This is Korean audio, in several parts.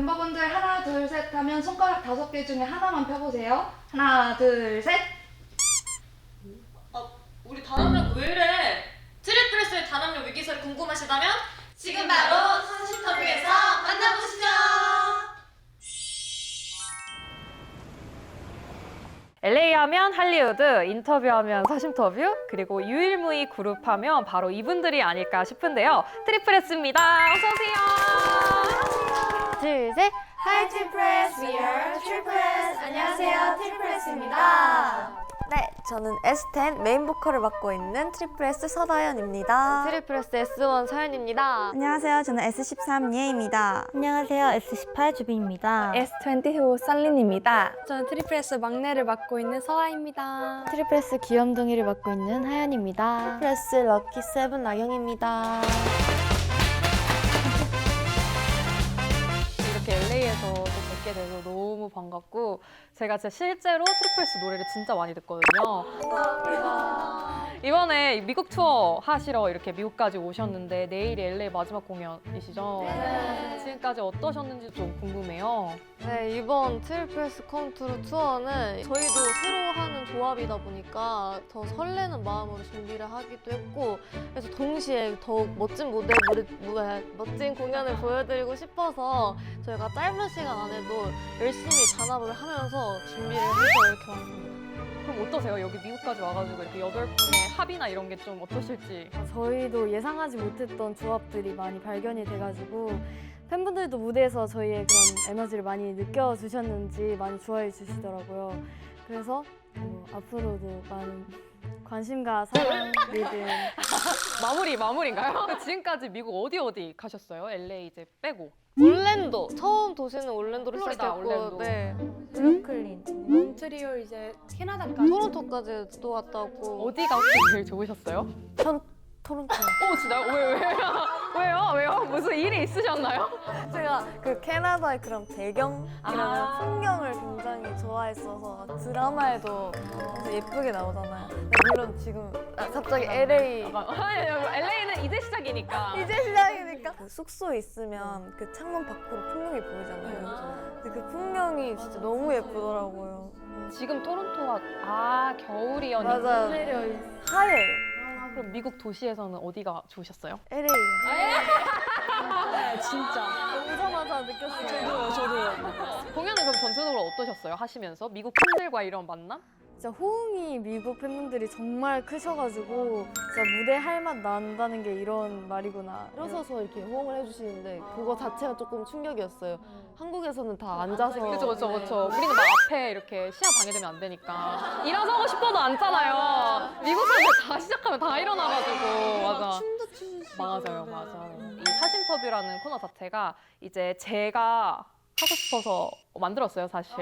멤버분들 하나, 둘, 셋 하면 손가락 5개 중에 하나만 펴보세요. 하나, 둘, 셋. 우리 단합력 왜 이래? 트리플스의 단합력 위기설이 궁금하시다면 지금 바로 사심터뷰에서 만나보시죠. LA 하면 할리우드, 인터뷰하면 사심터뷰, 그리고 유일무이 그룹 하면 바로 이분들이 아닐까 싶은데요. 트리플S입니다. 어서 오세요. 둘, 셋. Hi Triplets, we are Triplets. 안녕하세요, 트리플스입니다. 네, 저는 S10 메인 보컬을 맡고 있는 트리플스 서다연입니다. 트리플스 S1 서연입니다. 안녕하세요. 저는 S13 예입니다. 안녕하세요. S18 주빈입니다. S20호 썰린입니다. 저는 트리플스 막내를 맡고 있는 서아입니다. 트리플스 귀염둥이를 맡고 있는 하연입니다. 트리플스 럭키 세븐 나경입니다. 이렇게 LA에서 또 뵙게 돼서 너무 반갑고, 제가 진짜 실제로 트리플스 노래를 진짜 많이 듣거든요. 이번에 미국 투어 하시러 이렇게 미국까지 오셨는데 내일이 LA 마지막 공연이시죠? 네. 지금까지 어떠셨는지 좀 궁금해요. 네, 이번 트리플스 컴투루 투어는 저희도 새로 하는 조합이다 보니까 더 설레는 마음으로 준비를 하기도 했고, 그래서 동시에 더욱 멋진 멋진 공연을 보여드리고 싶어서 저희가 짧은 시간 안에도 열심히 단합을 하면서 준비를 해서 이렇게 왔습니다. 그럼 어떠세요? 여기 미국까지 와가지고 이렇게 8분의 합이나 이런 게 좀 어떠실지? 저희도 예상하지 못했던 조합들이 많이 발견이 돼가지고 팬분들도 무대에서 저희의 그런 에너지를 많이 느껴주셨는지 많이 좋아해 주시더라고요. 그래서 앞으로도 많은 관심과 사랑, 믿음. 마무리인가요? 지금까지 미국 어디 가셨어요? LA 이제 빼고. 올랜도! 처음 도시는 올랜도로 플로리다, 시작했고, 올랜도. 네. 브루클린, 몬트리올, 이제 캐나다까지. 토론토까지 또 갔다 왔고. 어디가 혹시 제일 좋으셨어요? 토론토. 진짜요? 왜요? 무슨 일이 있으셨나요? 제가 그 캐나다의 그런 배경이라는 풍경을 굉장히 좋아했어서 드라마에도 엄청 예쁘게 나오잖아요. 근데 물론 지금 갑자기 LA LA는 이제 시작이니까. 이제 시작이니까 그 숙소에 있으면 그 창문 밖으로 풍경이 보이잖아요. 근데 그 풍경이 진짜 너무 예쁘더라고요. 지금 토론토가 겨울이었니까. 맞아요. 하얘요. 그럼 미국 도시에서는 어디가 좋으셨어요? LA. 진짜. 오자마자 느꼈어요. 저도요. 공연은 그럼 전체적으로 어떠셨어요? 하시면서 미국 팬들과 이런 만남? 진짜 호응이 미국 팬분들이 정말 크셔가지고 진짜 무대 할 맛 난다는 게 이런 말이구나. 일어서서 이렇게 호응을 해주시는데 그거 자체가 조금 충격이었어요. 한국에서는 다 앉아서 그쵸. 우리는 막 앞에 이렇게 시야 방해되면 안 되니까. 일어서고 싶어도 앉잖아요. 미국 사람들 다 시작하면 다 일어나가지고. 맞아. 춤도 추시고 맞아요. 이 사심터뷰라는 코너 자체가 이제 제가 하고 싶어서 만들었어요, 사실.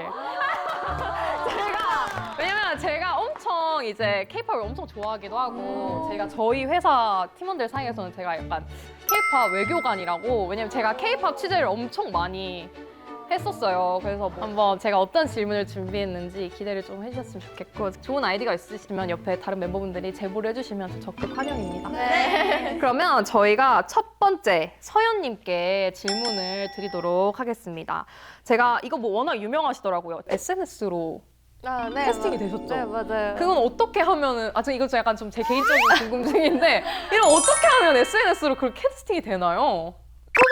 왜냐면 제가 엄청 이제 케이팝을 엄청 좋아하기도 하고, 제가 저희 회사 팀원들 사이에서는 제가 약간 케이팝 외교관이라고, 왜냐면 제가 케이팝 취재를 엄청 많이 했었어요. 그래서 한번 제가 어떤 질문을 준비했는지 기대를 좀 해주셨으면 좋겠고, 좋은 아이디어가 있으시면 옆에 다른 멤버분들이 제보를 해주시면 적극 환영입니다. 네. 그러면 저희가 첫 번째 서연님께 질문을 드리도록 하겠습니다. 제가 이거 뭐 워낙 유명하시더라고요. SNS로 아, 네. 캐스팅이 되셨죠? 네, 맞아요. 그건 어떻게 하면은, 이거 약간 좀 제 개인적인 궁금증인데, 이런 어떻게 하면 SNS로 그렇게 캐스팅이 되나요?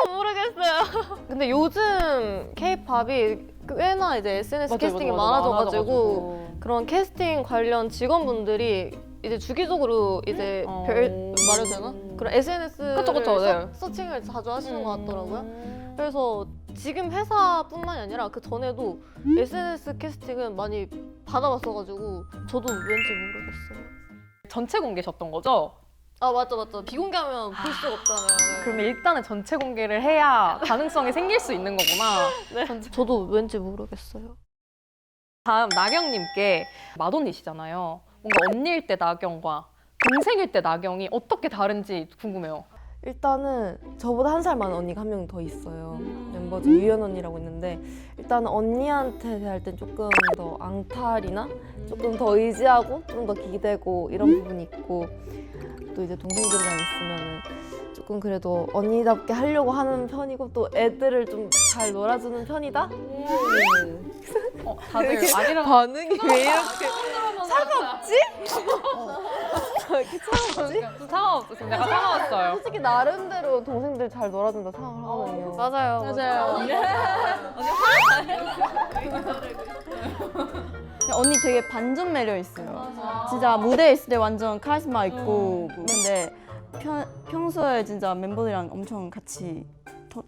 모르겠어요. 근데 요즘 케이팝이 꽤나 이제 SNS 캐스팅이 맞아, 많아져가지고 그런 캐스팅 관련 직원분들이 이제 주기적으로 이제 말해도 되나? 그런 SNS 그쵸, 네. 서칭을 자주 하시는 것 같더라고요. 그래서 지금 회사뿐만이 아니라 그 전에도 SNS 캐스팅은 많이 받아봤어가지고 저도 왠지 모르겠어요. 전체 공개셨던 거죠? 아 맞죠. 비공개하면 볼 수가 없잖아요. 그러면 일단은 전체 공개를 해야 가능성이 생길 수 있는 거구나. 네. 저도 왠지 모르겠어요. 다음 나경님께 마돈니시잖아요. 뭔가 언니일 때 나경과 동생일 때 나경이 어떻게 다른지 궁금해요. 일단은 저보다 한 살 많은 언니가 한 명 더 있어요. 멤버 중 유연 언니라고 있는데 일단은 언니한테 대할 땐 조금 더 앙탈이나 조금 더 의지하고 좀 더 기대고 이런 부분이 있고 또 이제 동생들이랑 있으면은 조금 그래도 언니답게 하려고 하는 편이고 또 애들을 좀 잘 놀아주는 편이다? 다들 아니랑 반응이 왜 이렇게 차갑지? 이렇게 차갑지? 좀 차가웠어. 지금 약간 차가웠어요. 솔직히 나름대로 동생들 잘 놀아준다 생각을 하거든요. 맞아요. 언니 되게 반전 매력 있어요. 진짜 무대에 있을 때 완전 카리스마 있고 근데 평소에 진짜 멤버들이랑 엄청 같이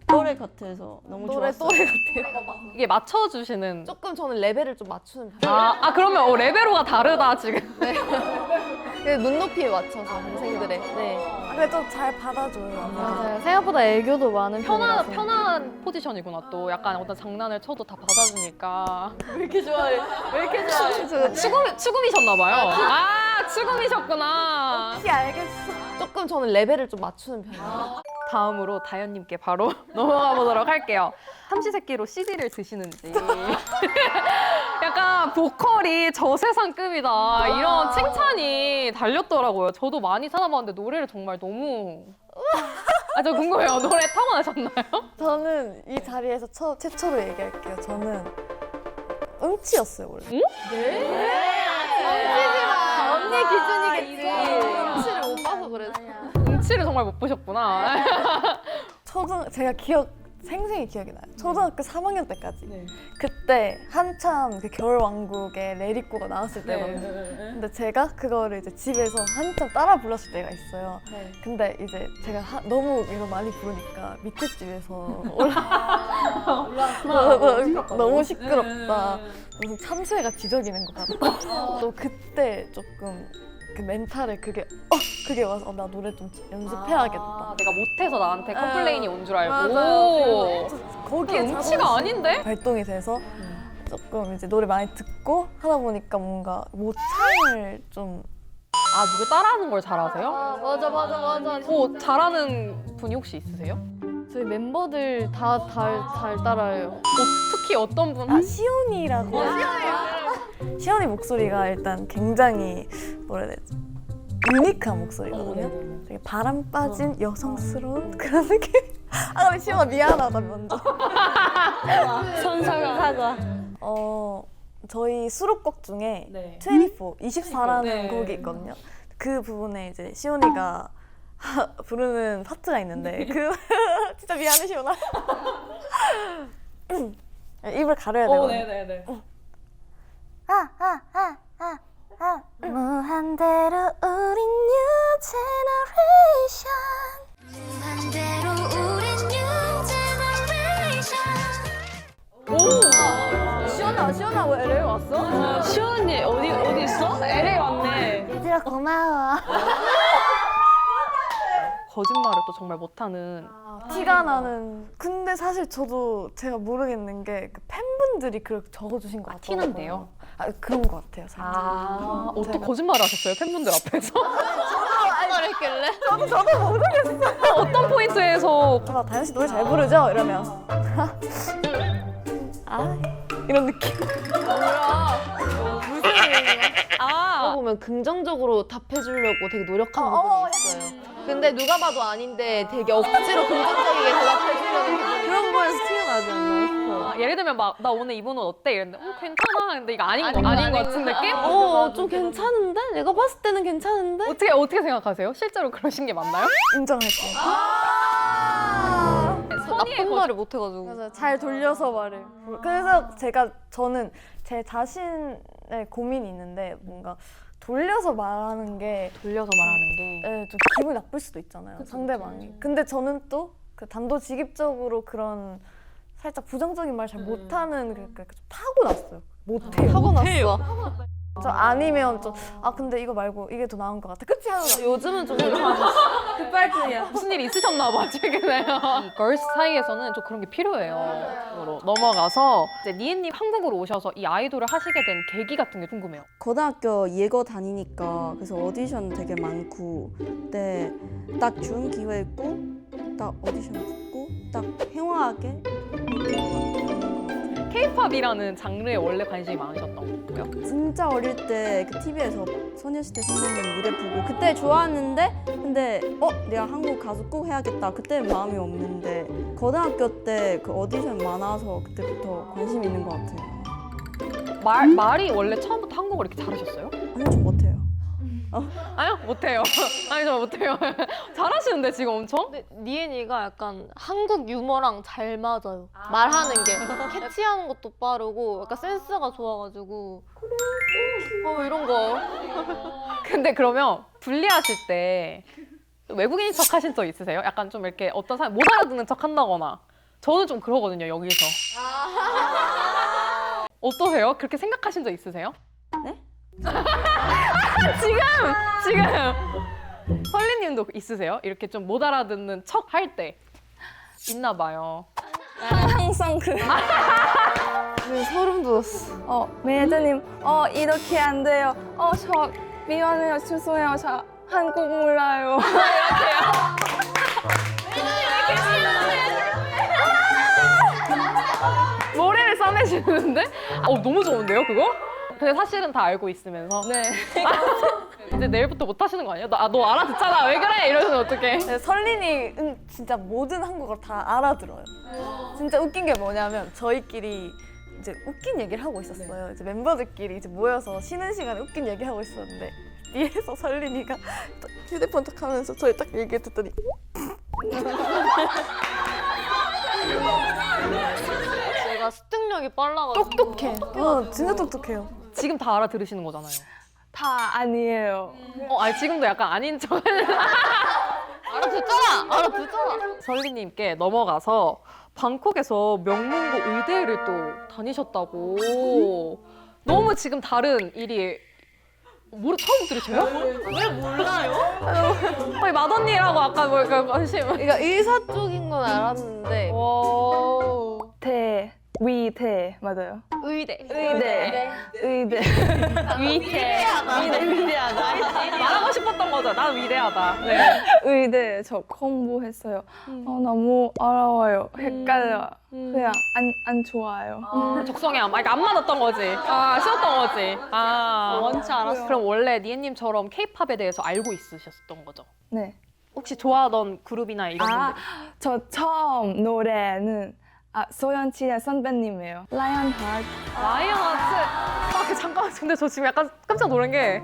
또래 같아서 너무 좋았어요. 이게 맞춰주시는. 조금 저는 레벨을 좀 맞추는 편. 그러면 레벨로가 다르다 지금. 그 눈높이에 맞춰서 동생들의. 네. 근데 또 잘 받아줘요. 맞아요. 생각보다 애교도 많은 편이라서. 편한 포지션이구나 또. 약간 어떤 장난을 쳐도 다 받아주니까. 왜 이렇게 좋아해? 추구미셨나봐요. 추구미셨구나. 혹시 알겠어? 조금 저는 레벨을 좀 맞추는 편이에요. 다음으로 다현님께 바로 넘어가 보도록 할게요. 삼시세끼로 CD를 드시는지. 약간 보컬이 저세상급이다 이런 칭찬이 달렸더라고요. 저도 많이 찾아봤는데 노래를 정말 너무 저 궁금해요. 노래 타고나셨나요? 저는 이 자리에서 최초로 얘기할게요. 저는 음치였어요 원래. 언니 기준이겠지. 눈치를 못 봐서 그래. 음치를 정말 못 보셨구나. 제가 생생히 기억이 나요. 초등학교 3학년 때까지. 그때 한참 그 겨울왕국의 레리코가 나왔을 때거든요. 근데 제가 그거를 이제 집에서 한참 따라 불렀을 때가 있어요. 근데 이제 제가 너무 이거 많이 부르니까 밑에 집에서 너무 시끄럽다. 무슨 참새가 지저귀는 것 같다. 또 그때 조금 그 멘탈에 그게 와서 나 노래 좀 연습해야겠다. 내가 못해서 나한테 컴플레인이 온 줄 알고. 맞아요. 거기에 음치가 아닌데? 발동이 돼서 조금 이제 노래 많이 듣고 하다 보니까 뭔가 모창을 좀 누구 따라하는 걸 잘하세요? 맞아. 잘하는 분이 혹시 있으세요? 저희 멤버들 다 잘 따라해요. 특히 어떤 분? 시온이라고. 시온이 목소리가 일단 굉장히 뭐라 해야 되지? 유니크한 목소리거든요. 되게 바람 빠진 여성스러운 그런 느낌. 근데 시온아 미안하다 먼저. 사과. 저희 수록곡 중에 24라는 곡이 있거든요. 그 부분에 이제 시온이가 부르는 파트가 있는데 진짜 미안해 시온아. 입을 가려야 되거든요. 무한대로 우린 new generation. 무한대로 우린 new generation. 시원아 왜 LA 왔어? 시원이 어디 있어? LA 왔네. 얘들아 고마워. 거짓말을 또 정말 못하는. 티가 나는. 근데 사실 저도 제가 모르겠는 게 그 팬분들이 그렇게 적어주신 것 같아요. 티난데요? 그런 것 같아요. 어떻게 거짓말을 하셨어요? 팬분들 앞에서? 말했길래? 저도 모르겠어요. 어떤 포인트에서? 다현 씨 노래 잘 부르죠? 이러면 이런 느낌. 보면 긍정적으로 답해주려고 되게 노력하는 부분이 있어요. 근데 누가 봐도 아닌데 되게 억지로 긍정적이게 대답해주려는 그런 부분에서 튀어나지 않나 싶어요. 예를 들면 막 나 오늘 입은 옷 어때? 이랬는데 괜찮아. 근데 이거 아닌 것 같은 느낌? 좀 괜찮은데? 내가 봤을 때는 괜찮은데? 어떻게 생각하세요? 실제로 그러신 게 맞나요? 인정할게요. 나쁜 말을 못해가지고. 맞아. 잘 돌려서 말해. 그래서 저는 제 자신의 고민이 있는데 뭔가 돌려서 말하는 게 좀 기분이 나쁠 수도 있잖아요. 상대방이. 근데 저는 또 그 단도직입적으로 그런 살짝 부정적인 말 잘 못하는 좀 타고났어요. 못해요. 타고났어. 저 아니면 좀 근데 이거 말고 이게 더 나은 것 같아. 끝이 하나. 요즘은 좀 급발진이야. 무슨 일이 있으셨나 봐 최근에. 이 걸스 사이에서는 좀 그런 게 필요해요. 넘어가서 이제 니엔님 한국으로 오셔서 이 아이돌을 하시게 된 계기 같은 게 궁금해요. 고등학교 예고 다니니까 그래서 오디션 되게 많고 그때 딱 좋은 기회였고 딱 오디션 붙고 딱 행하게 K-팝이라는 장르에 원래 관심이 많으셨던 거고요. 진짜 어릴 때 그 TV에서 소녀시대 선배님 무대 보고 그때 좋았는데 근데 내가 한국 가서 꼭 해야겠다 그때 마음이 없는데 고등학교 때 그 오디션 많아서 그때부터 관심 있는 것 같아요. 말이 원래 처음부터 한국어 이렇게 잘하셨어요? 아니요 저 못해요. 아니요 못해요. 아니 저 못해요. 잘하시는데 지금 엄청? 근데 니엔이가 약간 한국 유머랑 잘 맞아요. 말하는 게 캐치하는 것도 빠르고 약간 센스가 좋아가지고 이런 거. 근데 그러면 분리하실 때 외국인인 척 하신 적 있으세요? 약간 좀 이렇게 어떤 사람 못 알아듣는 척 한다거나. 저는 좀 그러거든요 여기서. 어떠세요? 그렇게 생각하신 적 있으세요? 네? 지금 설리님도 있으세요? 이렇게 좀 못 알아듣는 척 할 때 있나 봐요. 항상 소름 돋았어. 매니저님, 이렇게 안 돼요. 저 미안해요, 죄송해요, 저 한국 몰라요. 머리를 싸매시는데? 너무 좋은데요 그거? 근데 사실은 다 알고 있으면서. 네. 이제 내일부터 못 하시는 거 아니에요? 너 알아듣잖아 왜 그래? 이러면 어떡해? 네, 설린이 진짜 모든 한국어를 다 알아들어요. 진짜 웃긴 게 뭐냐면 저희끼리 이제 웃긴 얘기를 하고 있었어요. 이제 멤버들끼리 이제 모여서 쉬는 시간에 웃긴 얘기 하고 있었는데 뒤에서 설린이가 딱 휴대폰 딱 하면서 저희 딱 얘기 듣더니 제가 습득력이 빨라가지고 똑똑해. 진짜 똑똑해요. 지금 다 알아들으시는 거잖아요. 다 아니에요. 아니 지금도 약간 아닌 척. 알아듣잖아. 설리님께 넘어가서 방콕에서 명문고 의대를 또 다니셨다고. 너무 지금 다른 일이 처음 들으셔요? 왜 몰라요? 아니 맏언니라고 아까 뭐 관심. 그러니까 의사 쪽인 건 알았는데 위대 맞아요. 의대. 위대하다. 말하고 싶었던 거죠. 난 위대하다. 네. 의대 저 공부했어요. 너무 어려워요. 헷갈려. 그냥 안 좋아요. 적성에 안 맞았던 거지. 싫었던 거지. 원치 알았어. 그럼 원래 니엔님처럼 K-팝에 대해서 알고 있으셨던 거죠? 네. 혹시 좋아하던 그룹이나 이런 분들? 저 처음 노래는 소연치의 선배님이에요. 라이언 하트. 라이언하트. 잠깐만. 근데 저 지금 약간 깜짝 놀란 게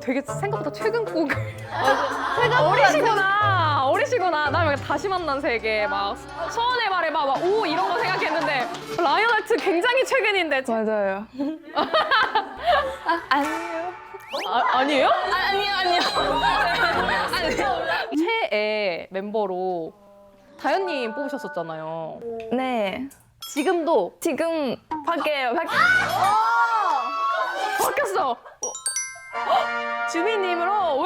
되게 생각보다 최근 곡. 어리시구나. 나 왜 다시 만난 세계 막 소원의 말에 막 오 이런 거 생각했는데 라이언하트 굉장히 최근인데. 맞아요. 아니요. 아니에요? 아니요. 최애 멤버로 다현님 뽑으셨었잖아요. 네. 지금도 지금 바뀌어요. 바뀌었어. 주미님으로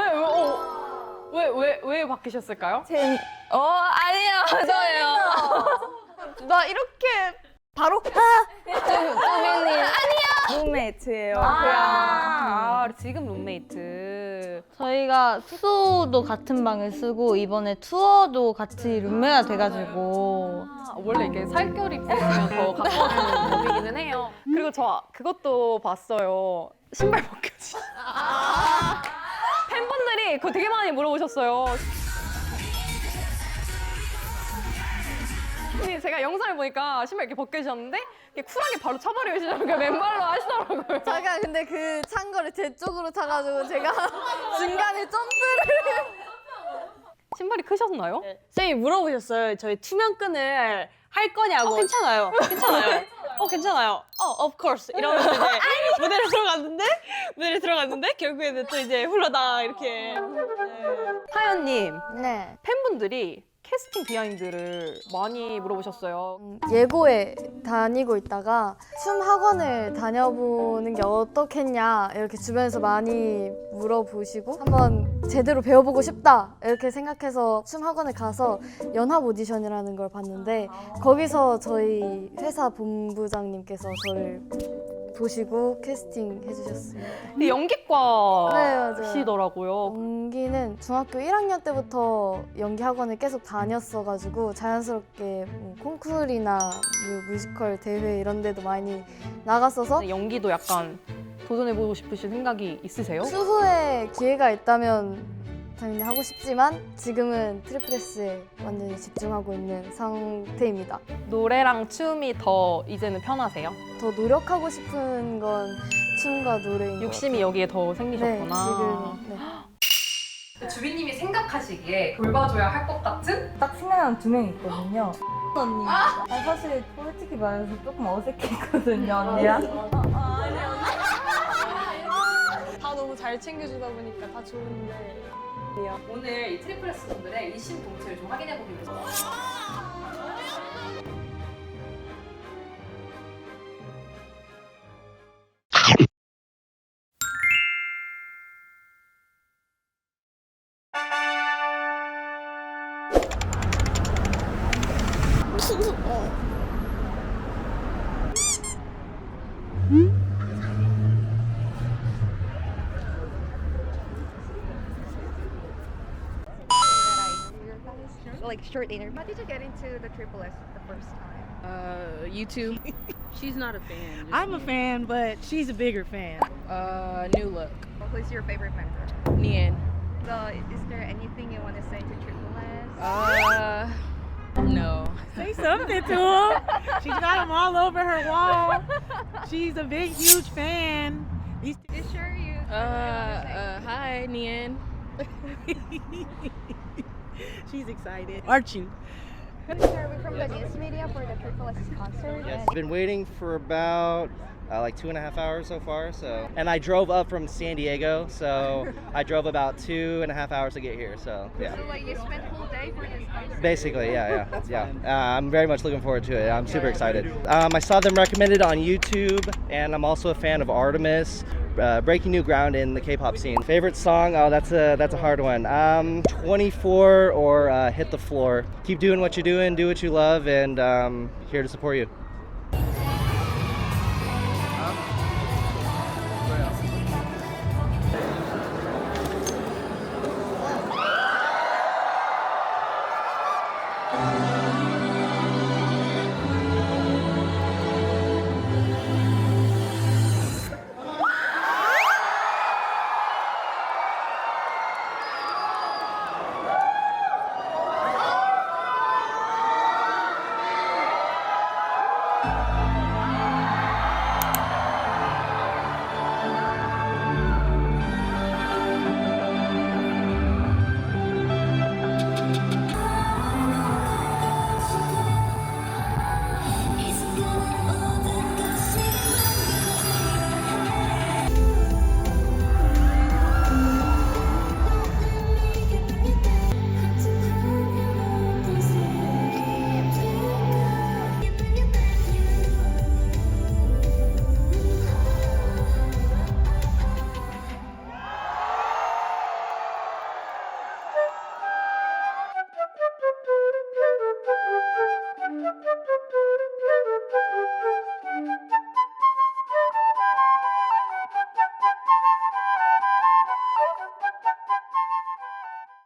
왜 바뀌셨을까요? 아니에요. 저예요. 나 이렇게 바로 조명님. 아니요. 룸메이트예요. 지금 룸메이트. 저희가 숙소도 같은 방을 쓰고 이번에 투어도 같이 룸메가 돼가지고 원래 이렇게 살결이 붙으면 더 가까워지는 법이기는 해요. 그리고 저 그것도 봤어요. 신발 벗겨지. 팬분들이 그거 되게 많이 물어보셨어요. 제가 영상을 보니까 신발 이렇게 벗겨지셨는데 쿨하게 바로 쳐버리시더라고요. 맨발로 하시더라고요. 잠깐 근데 그 찬 거를 제 쪽으로 차가지고 제가 중간에 점프를 신발이 크셨나요? 쌤이 물어보셨어요. 저희 투명끈을 할 거냐고. 괜찮아요. 괜찮아요. of course. 이러면서 이제 무대를 들어갔는데 결국에는 또 이제 훌러다 이렇게. 하연님, 네. 팬분들이 캐스팅 비하인드를 많이 물어보셨어요. 예고에 다니고 있다가 춤 학원을 다녀보는 게 어떻겠냐 이렇게 주변에서 많이 물어보시고 한번 제대로 배워보고 싶다 이렇게 생각해서 춤 학원에 가서 연합 오디션이라는 걸 봤는데 거기서 저희 회사 본부장님께서 저를 보시고 캐스팅 해주셨습니다. 근데 네, 맞아요. 연기과시더라고요. 연기는 중학교 1학년 때부터 연기 학원을 계속 다녔어가지고 자연스럽게 뭐 콩쿠르나 뭐 뮤지컬 대회 이런 데도 많이 나갔어서 연기도 약간 도전해보고 싶으신 생각이 있으세요? 추후에 기회가 있다면 당연히 하고 싶지만 지금은 트리플S에 완전히 집중하고 있는 상태입니다. 노래랑 춤이 더 이제는 편하세요? 더 노력하고 싶은 건 춤과 노래인 것 욕심이 여기에 더 생기셨구나. 같아요. 네, 지금 주비님이 생각하시기에 돌봐줘야 할 것 같은? 딱 생각나는 두 명 있거든요. 언니. 아, 사실 솔직히 말해서 조금 어색했거든요, 언니랑. 다 너무 잘 챙겨주다 보니까 다 좋은데. 오늘 이 트리플스 분들의 일심동체를 좀 확인해보기 위해서 Like short interview. How did you get into the Triple S the first time? YouTube. She's not a fan. I'm a fan, but she's a bigger fan. New Look. Who's your favorite member? Nian. So, is there anything you want to say to Triple S? No. Say something to him. She's got them all over her wall. She's a big, huge fan. Is sure you? Hi, Nian. She's excited. Aren't you? Are we from the news media for the Triple S concert? Yes, been waiting for about like 2.5 hours so far. And I drove up from San Diego, so I drove about 2.5 hours to get here. So yeah. So like you spent whole day for this concert? Basically, yeah. I'm very much looking forward to it. I'm super excited. I saw them recommended on YouTube, and I'm also a fan of Artemis. Breaking new ground in the K-pop scene. Favorite song? Oh, that's a hard one. 24 or Hit the Floor. Keep doing what you're doing, do what you love, and here to support you.